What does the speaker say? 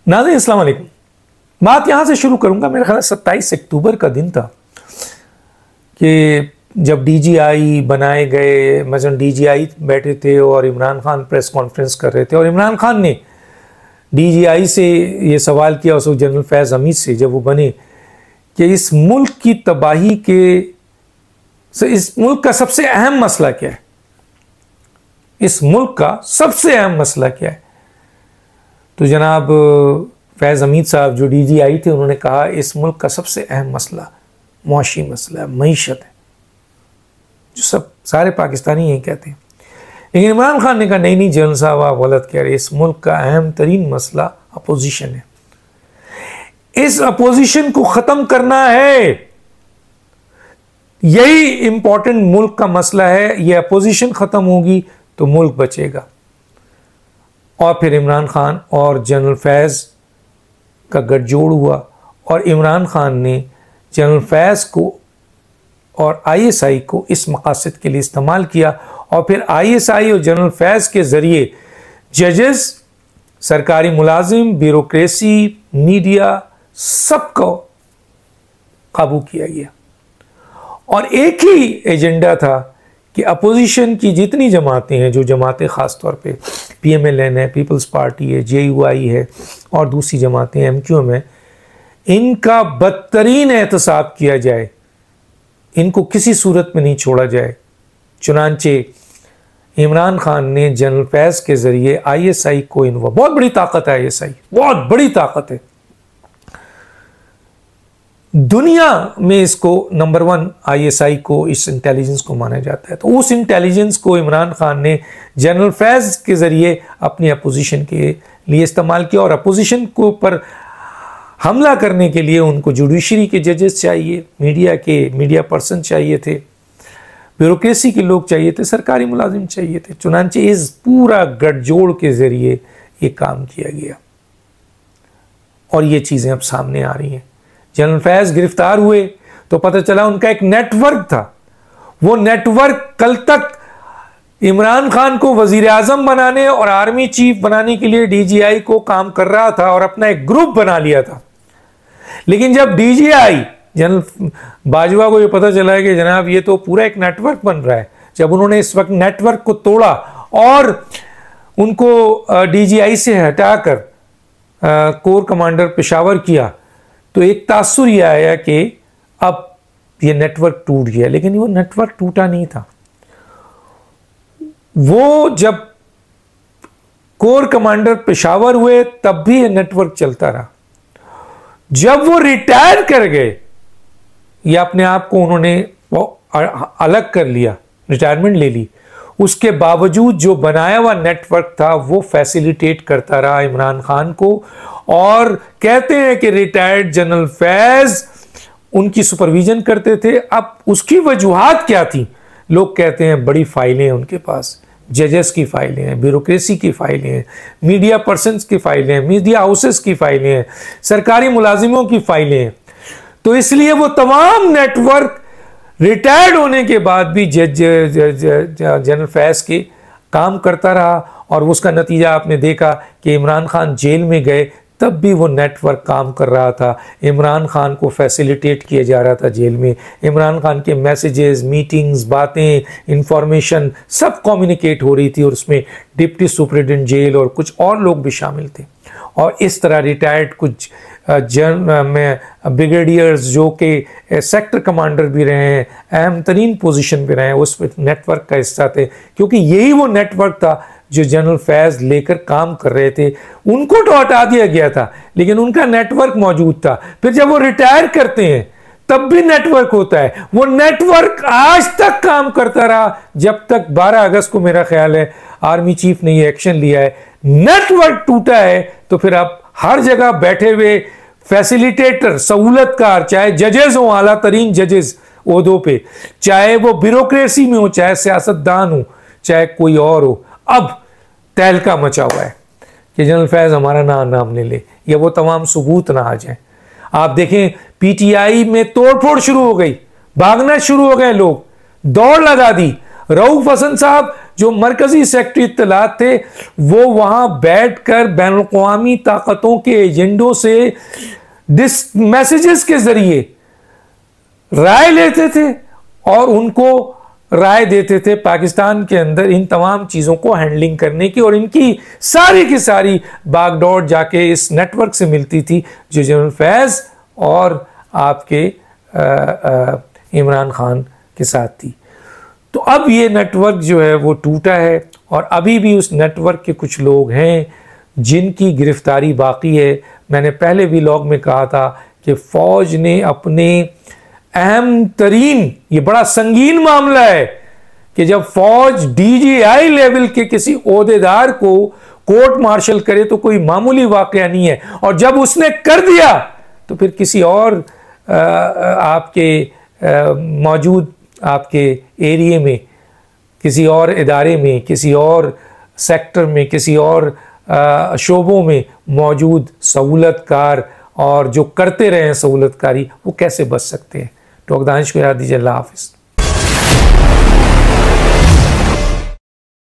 नाज़रीन अस्सलाम वालेकुम। बात यहाँ से शुरू करूँगा। मेरा ख्याल 27 अक्टूबर का दिन था कि जब डीजीआई बनाए गए, मसलन डीजीआई बैठे थे और इमरान खान प्रेस कॉन्फ्रेंस कर रहे थे और इमरान खान ने डीजीआई से ये सवाल किया उस जनरल फैज़ हमीद से जब वो बने कि इस मुल्क की तबाही के, इस मुल्क का सबसे अहम मसला क्या है, इस मुल्क का सबसे अहम मसला क्या है। तो जनाब फैज़ हमीद साहब जो डीजीआई थे उन्होंने कहा इस मुल्क का सबसे अहम मसला मुआशी मसला है, मईशत है, जो सब सारे पाकिस्तानी यही कहते हैं। लेकिन इमरान खान ने कहा नहीं नहीं जनरल साहब आप गलत कह रहे, इस मुल्क का अहम तरीन मसला अपोजिशन है, इस अपोजिशन को ख़त्म करना है, यही इंपॉर्टेंट मुल्क का मसला है, ये अपोजिशन ख़त्म होगी तो मुल्क बचेगा। और फिर इमरान खान और जनरल फैज़ का गठजोड़ हुआ और इमरान खान ने जनरल फैज़ को और आईएसआई को इस मकासद के लिए इस्तेमाल किया और फिर आईएसआई और जनरल फैज़ के ज़रिए जजेस, सरकारी मुलाजिम, ब्यूरोक्रेसी, मीडिया सबको काबू किया गया। और एक ही एजेंडा था कि अपोजिशन की जितनी जमातें हैं, जो जमातें ख़ास तौर पे पीएमएलएन है, पीपल्स पार्टी है, जेयूआई है और दूसरी जमातें एमक्यूएम है, इनका बदतरीन एहतसाब किया जाए, इनको किसी सूरत में नहीं छोड़ा जाए। चुनांचे इमरान खान ने जनरल फैज़ के ज़रिए आईएसआई को बहुत बड़ी ताकत है, आईएसआई बहुत बड़ी ताकत है, दुनिया में इसको नंबर 1 आईएसआई को, इस इंटेलिजेंस को माना जाता है। तो उस इंटेलिजेंस को इमरान खान ने जनरल फैज़ के ज़रिए अपनी अपोजिशन के लिए इस्तेमाल किया और अपोजिशन को पर हमला करने के लिए उनको जुडिशरी के जजेस चाहिए, मीडिया पर्सन चाहिए थे, ब्यूरोक्रेसी के लोग चाहिए थे, सरकारी मुलाजिम चाहिए थे। चुनांचे इस पूरा गठजोड़ के ज़रिए ये काम किया गया और ये चीज़ें अब सामने आ रही हैं। जनरल फैज़ गिरफ्तार हुए तो पता चला उनका एक नेटवर्क था, वो नेटवर्क कल तक इमरान खान को वजीर आजम बनाने और आर्मी चीफ बनाने के लिए डीजीआई को काम कर रहा था और अपना एक ग्रुप बना लिया था। लेकिन जब डीजीआई जनरल बाजवा को ये पता चला है कि जनाब ये तो पूरा एक नेटवर्क बन रहा है, जब उन्होंने इस वक्त नेटवर्क को तोड़ा और उनको डीजीआई से हटाकर कोर कमांडर पेशावर किया, तो एक तासुर यह आया कि अब ये नेटवर्क टूट गया। लेकिन वो नेटवर्क टूटा नहीं था। वो जब कोर कमांडर पेशावर हुए तब भी ये नेटवर्क चलता रहा। जब वो रिटायर कर गए या अपने आप को उन्होंने अलग कर लिया, रिटायरमेंट ले ली, उसके बावजूद जो बनाया हुआ नेटवर्क था वो फैसिलिटेट करता रहा इमरान खान को। और कहते हैं कि रिटायर्ड जनरल फैज़ उनकी सुपरविजन करते थे। अब उसकी वजूहात क्या थी? लोग कहते हैं बड़ी फाइलें हैं उनके पास, जजेस की फाइलें हैं, ब्यूरोक्रेसी की फाइलें हैं, मीडिया पर्सन्स की फाइलें हैं, मीडिया हाउसेस की फाइलें हैं, सरकारी मुलाजिमों की फाइलें हैं। तो इसलिए वो तमाम नेटवर्क रिटायर्ड होने के बाद भी जनरल फैज़ के काम करता रहा और उसका नतीजा आपने देखा कि इमरान खान जेल में गए तब भी वो नेटवर्क काम कर रहा था। इमरान खान को फैसिलिटेट किया जा रहा था जेल में। इमरान खान के मैसेजेस, मीटिंग्स, बातें, इंफॉर्मेशन सब कम्युनिकेट हो रही थी और उसमें डिप्टी सुपरिटेंडेंट जेल और कुछ और लोग भी शामिल थे। और इस तरह रिटायर्ड कुछ ब्रिगेडियर्स जो कि सेक्टर कमांडर भी रहे हैं, अहम तरीन पोजीशन पे रहे हैं, उस नेटवर्क का हिस्सा थे, क्योंकि यही वो नेटवर्क था जो जनरल फैज़ लेकर काम कर रहे थे। उनको तो हटा दिया गया था लेकिन उनका नेटवर्क मौजूद था। फिर जब वो रिटायर करते हैं तब भी नेटवर्क होता है। वो नेटवर्क आज तक काम करता रहा जब तक 12 अगस्त को मेरा ख्याल है आर्मी चीफ ने ये एक्शन लिया है। नेटवर्क टूटा है तो फिर आप हर जगह बैठे हुए फैसिलिटेटर, सहूलतकार, चाहे जजेस हो, आला तरीन जजेस ओहदों पे, चाहे वो ब्यूरोक्रेसी में हो, चाहे सियासतदान हो, चाहे कोई और हो, अब तहलका मचा हुआ है कि जनरल फैज़ हमारा नाम ले ले या वो तमाम सबूत ना आ जाए। आप देखें पीटीआई में तोड़फोड़ शुरू हो गई, भागना शुरू हो गए लोग, दौड़ लगा दी। रऊफ हसन साहब जो मरकजी सेक्रेटरी इत्तलात थे वो वहां बैठकर बैनुल-अक़वामी ताकतों के एजेंडों से मैसेजेस के जरिए राय लेते थे और उनको राय देते थे पाकिस्तान के अंदर इन तमाम चीज़ों को हैंडलिंग करने की, और इनकी सारी की सारी बागडोर जाके इस नेटवर्क से मिलती थी जो जनरल फैज़ और आपके इमरान खान के साथ थी। तो अब ये नेटवर्क जो है वो टूटा है और अभी भी उस नेटवर्क के कुछ लोग हैं जिनकी गिरफ्तारी बाकी है। मैंने पहले भी व्लॉग में कहा था कि फ़ौज ने अपने अहम तरीन, ये बड़ा संगीन मामला है कि जब फौज DGI लेवल के किसी ओहदेदार को कोर्ट मार्शल करे तो कोई मामूली वाकया नहीं है, और जब उसने कर दिया तो फिर किसी और आपके मौजूद आपके एरिए में, किसी और इदारे में, किसी और सेक्टर में, किसी और शोबों में मौजूद सहूलतकार और जो करते रहे हैं सहूलतकारी, वो कैसे बच सकते हैं। डॉक्टर दानिश को याद दीजिए। अल्लाह हाफ़िज़।